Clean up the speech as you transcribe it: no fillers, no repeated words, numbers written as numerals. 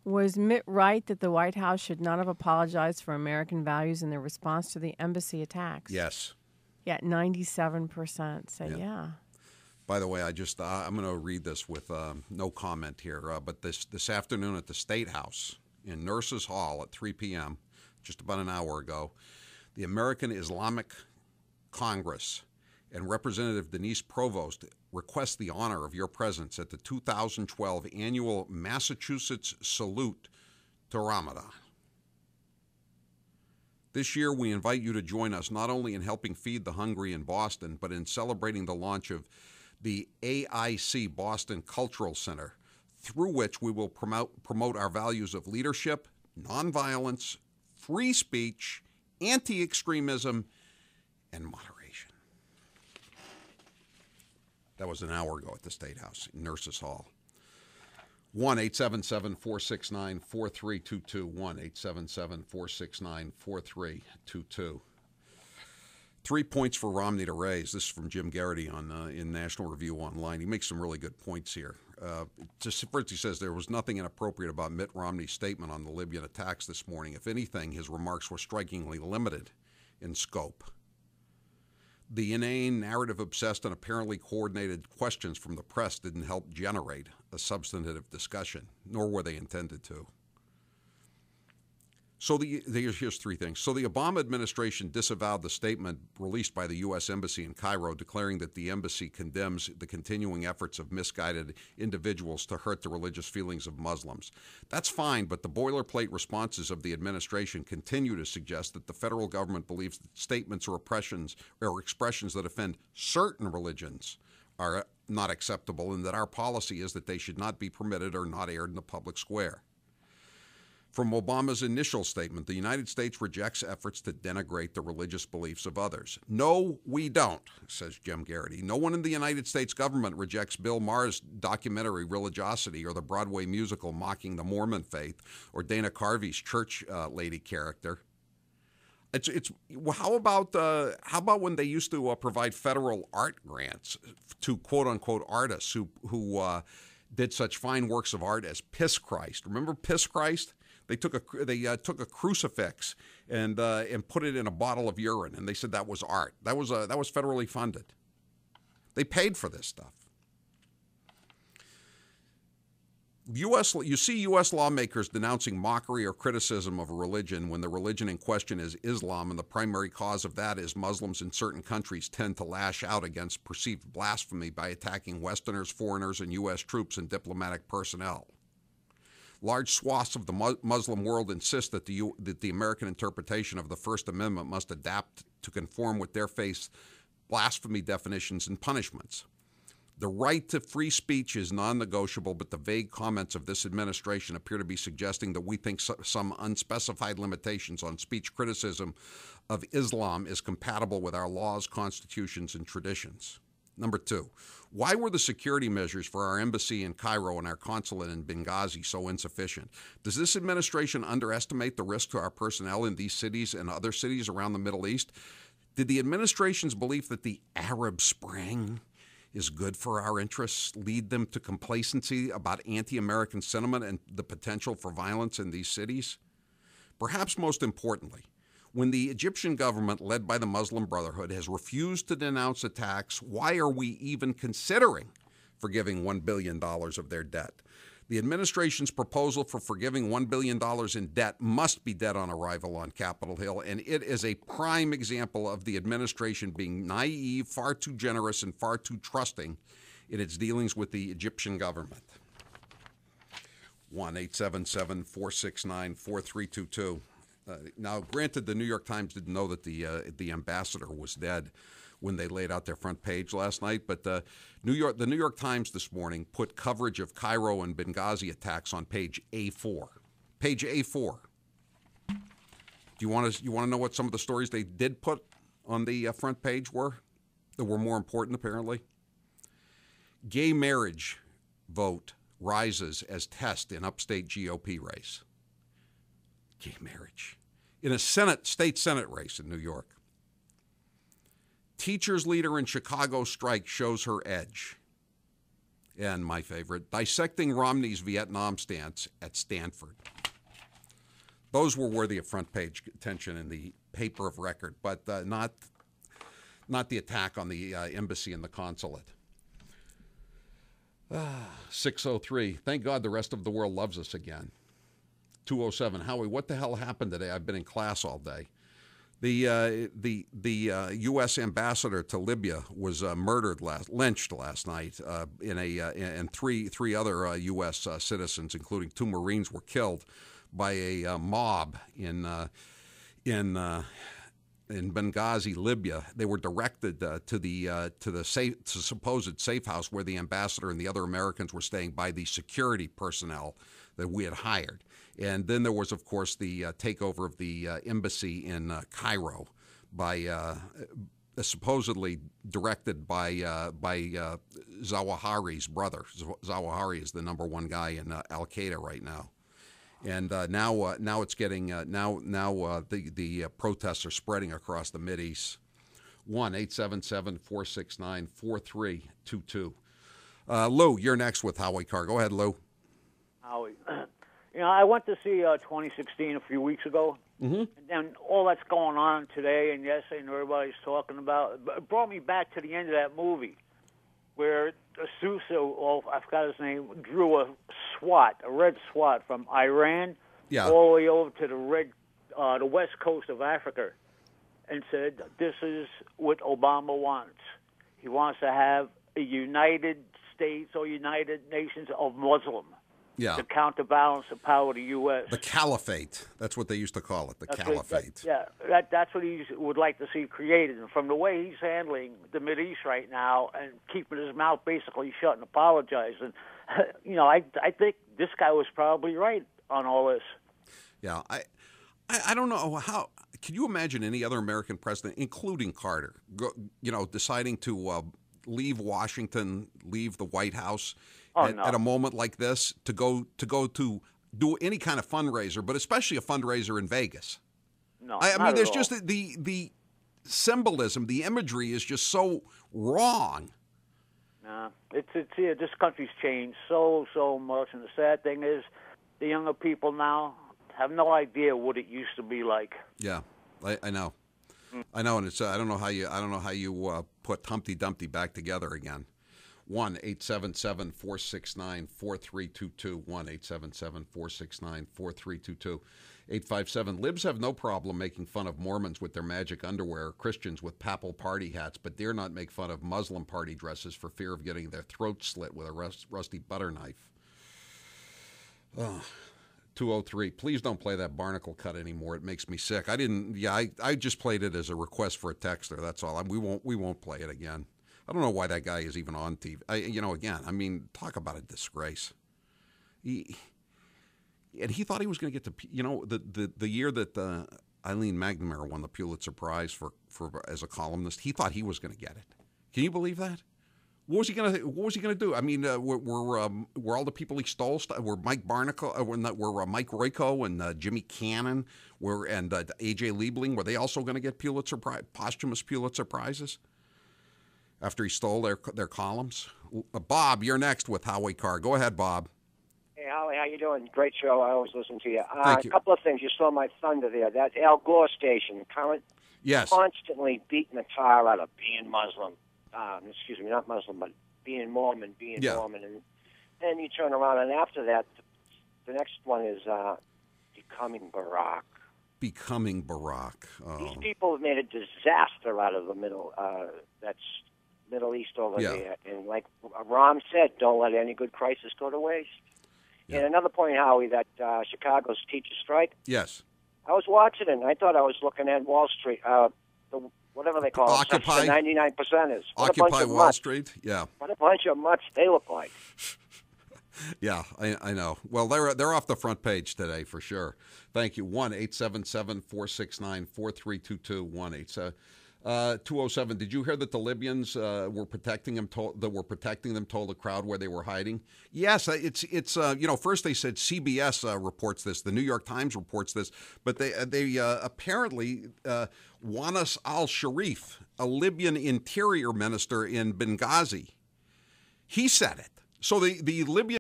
Was Mitt right that the White House should not have apologized for American values in their response to the embassy attacks? Yes. Yeah, 97% say yeah. By the way, I'm going to read this with no comment here, but this afternoon at the State House in Nurses Hall at 3 p.m., just about an hour ago, the American Islamic Congress and Representative Denise Provost request the honor of your presence at the 2012 annual Massachusetts Salute to Ramadan. This year, we invite you to join us not only in helping feed the hungry in Boston, but in celebrating the launch of the AIC Boston Cultural Center, through which we will promote our values of leadership, nonviolence, free speech, anti-extremism, and moderation. That was an hour ago at the State House in Nurses Hall. 1-877-469-4322. 1-877-469-4322. 3 points for Romney to raise. This is from Jim Garrity in National Review Online. He makes some really good points here. First, he says there was nothing inappropriate about Mitt Romney's statement on the Libyan attacks this morning. If anything, his remarks were strikingly limited in scope. The inane, narrative-obsessed, and apparently coordinated questions from the press didn't help generate a substantive discussion, nor were they intended to. So here's 3 things. So the Obama administration disavowed the statement released by the U.S. Embassy in Cairo declaring that the embassy condemns the continuing efforts of misguided individuals to hurt the religious feelings of Muslims. That's fine, but the boilerplate responses of the administration continue to suggest that the federal government believes that statements or expressions that offend certain religions are not acceptable, and that our policy is that they should not be permitted or not aired in the public square. From Obama's initial statement, the United States rejects efforts to denigrate the religious beliefs of others. No, we don't, says Jim Garrity. No one in the United States government rejects Bill Maher's documentary Religiosity or the Broadway musical Mocking the Mormon Faith or Dana Carvey's church lady character. How about when they used to provide federal art grants to quote unquote artists who did such fine works of art as Piss Christ? Remember Piss Christ? They took a crucifix and put it in a bottle of urine, and they said that was art. That was federally funded. They paid for this stuff. You see U.S. lawmakers denouncing mockery or criticism of a religion when the religion in question is Islam, and the primary cause of that is Muslims in certain countries tend to lash out against perceived blasphemy by attacking Westerners, foreigners, and U.S. troops and diplomatic personnel. Large swaths of the Muslim world insist that the American interpretation of the First Amendment must adapt to conform with their faith's blasphemy definitions and punishments. The right to free speech is non-negotiable, but the vague comments of this administration appear to be suggesting that we think some unspecified limitations on speech criticism of Islam is compatible with our laws, constitutions, and traditions. Number 2, why were the security measures for our embassy in Cairo and our consulate in Benghazi so insufficient? Does this administration underestimate the risk to our personnel in these cities and other cities around the Middle East? Did the administration's belief that the Arab Spring is good for our interests lead them to complacency about anti-American sentiment and the potential for violence in these cities? Perhaps most importantly, when the Egyptian government, led by the Muslim Brotherhood, has refused to denounce attacks, why are we even considering forgiving $1 billion of their debt? The administration's proposal for forgiving $1 billion in debt must be dead on arrival on Capitol Hill, and it is a prime example of the administration being naive, far too generous, and far too trusting in its dealings with the Egyptian government. 1-877-469-4322. Now, granted, the New York Times didn't know that the ambassador was dead when they laid out their front page last night, but the New York Times this morning put coverage of Cairo and Benghazi attacks on page A4. Page A4. Do you want to know what some of the stories they did put on the front page were that were more important, apparently? Gay marriage vote rises as test in upstate GOP race. Gay marriage. In a state Senate race in New York. Teachers leader in Chicago strike shows her edge. And my favorite, dissecting Romney's Vietnam stance at Stanford. Those were worthy of front page attention in the paper of record, but not the attack on the embassy and the consulate. 603. Thank God the rest of the world loves us again. 207. Howie, what the hell happened today? I've been in class all day. The U.S. ambassador to Libya was lynched last night, and three other U.S. citizens, including 2 Marines, were killed by a mob in Benghazi, Libya. They were directed to the supposed safe house where the ambassador and the other Americans were staying by the security personnel that we had hired. And then there was, of course, the takeover of the embassy in Cairo by supposedly directed by Zawahiri's brother. Zawahiri is the #1 guy in Al Qaeda right now. And now it's getting the protests are spreading across the Mideast. 1-877-469-4322. Lou, you're next with Howie Carr. Go ahead, Lou. Howie, I went to see 2016 a few weeks ago, and then all that's going on today and yesterday, and everybody's talking about it brought me back to the end of that movie, where Sousa, I forgot his name, drew a red SWAT from Iran all the way over to the west coast of Africa, and said, this is what Obama wants. He wants to have a United States or United Nations of Muslim to counterbalance the power of the U.S. The caliphate. That's what they used to call it, the caliphate. That's what he would like to see created. And from the way he's handling the Mideast right now and keeping his mouth basically shut and apologizing, I think this guy was probably right on all this. Yeah, I don't know how. Can you imagine any other American president, including Carter, deciding to leave Washington, leave the White House at a moment like this to go to do any kind of fundraiser, but especially a fundraiser in Vegas? No, I mean, there's just the symbolism, the imagery is just so wrong. No, it's this country's changed so much, and the sad thing is, the younger people now have no idea what it used to be like. Yeah, I know. I know, and it's I don't know how you put Humpty Dumpty back together again. 1-877-469-4322. 1-877-469-4322. 857. Libs have no problem making fun of Mormons with their magic underwear, or Christians with papal party hats, but dare not make fun of Muslim party dresses for fear of getting their throats slit with a rusty butter knife. 203. Please don't play that Barnacle cut anymore. It makes me sick. I just played it as a request for a texter. That's all. We won't play it again. I don't know why that guy is even on TV. Again, talk about a disgrace. He thought he was going to get to, the year that Eileen McNamara won the Pulitzer Prize for as a columnist. He thought he was going to get it. Can you believe that? What was he going to do? I mean, were all the people he stole? Were Mike Barnacle? Were Mike Royko and Jimmy Cannon? And A.J. Liebling? Were they also going to get posthumous Pulitzer Prizes after he stole their columns? Bob, you're next with Howie Carr. Go ahead, Bob. Hey, Howie, how you doing? Great show. I always listen to you. Thank you. A couple of things. You saw my thunder there. That Al Gore station, yes, constantly beating the tar out of being Muslim. Excuse me, not Muslim, but being Mormon, Mormon. And then you turn around, and after that, the next one is becoming Barack. Becoming Barack. Oh. These people have made a disaster out of the Middle East over there. And like Ram said, don't let any good crisis go to waste. Yeah. And another point, Howie, that Chicago's teacher strike. Yes. I was watching it, and I thought I was looking at Wall Street, whatever they call Occupy, it, the 99%ers. Occupy Wall Street, yeah. What a bunch of mutts they look like. Yeah, I know. Well, they're off the front page today for sure. Thank you. 1-877-469-4322. 207. Did you hear that the Libyans were protecting them? Told the crowd where they were hiding. Yes, it's first they said CBS reports this, the New York Times reports this, but they apparently Wanas al-Sharif, a Libyan interior minister in Benghazi, he said it. So the Libyan